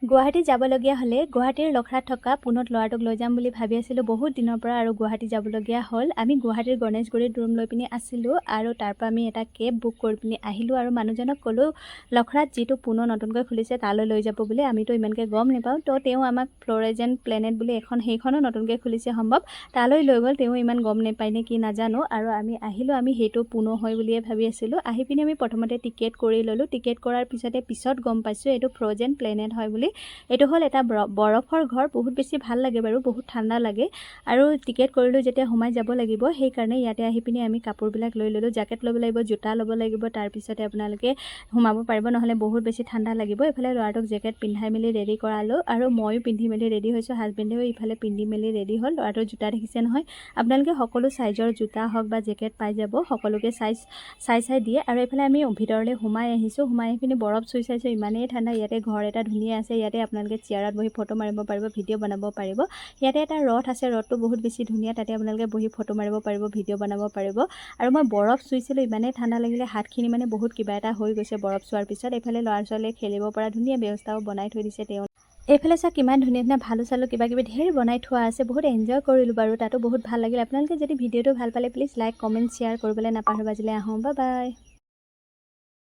গুৱাহাটী যাবলগীয়া হ'লে গুৱাহাটীৰ লখৰাত থকা পুনত ল'ৰাটোক লৈ যাম বুলি ভাবি আছিলোঁ বহুত দিনৰ পৰা আৰু গুৱাহাটী যাবলগীয়া হ'ল। আমি গুৱাহাটীৰ গণেশগুৰিত ৰুম লৈ পিনি আছিলোঁ আৰু তাৰ পৰা আমি এটা কেব বুক কৰি পিনি আহিলোঁ আৰু মানুহজনক ক'লোঁ লখৰাত যিটো পুনৰ নতুনকৈ খুলিছে তালৈ লৈ যাব বুলি। আমিতো ইমানকৈ গম নাপাওঁ, তো তেওঁ আমাক ফ্ল'ৰেজেণ্ট প্লেনেট বুলি সেইখনো নতুনকৈ খুলিছে সম্ভৱ, তালৈ লৈ গ'ল। তেওঁ ইমান গম নাপায় নে কি নাজানো আৰু আমি আহিলোঁ, আমি সেইটো পুনৰ হয় বুলিয়ে ভাবি আছিলোঁ। আহি পিনি আমি প্ৰথমতে টিকেট কৰি ল'লোঁ। টিকেট কৰাৰ পিছত গম পাইছোঁ এইটো ফ্ৰ'জেন প্লেনেট হয় বুলি। এইটো হ'ল এটা বৰফৰ ঘৰ, বহুত বেছি ভাল লাগে বাৰু, বহুত ঠাণ্ডা লাগে। আৰু টিকেট কৰিলোঁ যেতিয়া সোমাই যাব লাগিব, সেইকাৰণে ইয়াতে আহি পিনি আমি কাপোৰবিলাক লৈ ল'লোঁ। জেকেট ল'ব লাগিব, জোতা ল'ব লাগিব, তাৰপিছতে আপোনালোকে সোমাব পাৰিব, নহ'লে বহুত বেছি ঠাণ্ডা লাগিব। এইফালে ল'ৰাটোক জেকেট পিন্ধাই মেলি ৰেডি কৰালোঁ আৰু ময়ো পিন্ধি মেলি ৰেডি হৈছোঁ। হাজবেণ্ডেও ইফালে পিন্ধি মেলি ৰেডি হ'ল। ল'ৰাটোৰ জোতা দেখিছে নহয়, আপোনালোকে সকলো চাইজৰ জোতা হওক বা জেকেট পাই যাব, সকলোকে চাই দিয়ে। আৰু এইফালে আমি ভিতৰলৈ সোমাই আহিছোঁ। সোমাই আহি পিনি বৰফ চুই চাইছোঁ, ইমানেই ঠাণ্ডা। ইয়াতে ঘৰ এটা ধুনীয়া আছে, ইয়াতে আপোনালোকে চেয়াৰত বহি ফটো মাৰিব পাৰিব, ভিডিঅ' বনাব পাৰিব। ইয়াতে এটা ৰথ আছে, ৰথটো বহুত বেছি ধুনীয়া, তাতে আপোনালোকে বহি ফটো মাৰিব পাৰিব, ভিডিঅ' বনাব পাৰিব। আৰু মই বৰফ চুইছিলোঁ, ইমানেই ঠাণ্ডা লাগিলে, হাতখিনি মানে বহুত কিবা এটা হৈ গৈছে বৰফ চোৱাৰ পিছত। এইফালে ল'ৰা ছোৱালীয়ে খেলিব পৰা ধুনীয়া ব্যৱস্থাও বনাই থৈ দিছে তেওঁ। এইফালে চাওক কিমান ধুনীয়া ধুনীয়া ভালু চালু কিবা কিবি ধেৰ বনাই থোৱা আছে, বহুত এনজয় কৰিলোঁ বাৰু, তাতো বহুত ভাল লাগিল। আপোনালোকে যদি ভিডিঅ'টো ভাল পালে প্লিজ লাইক কমেণ্ট শ্বেয়াৰ কৰিবলৈ নাপাহৰিব। আজিলৈ আহোঁ, বাই বাই।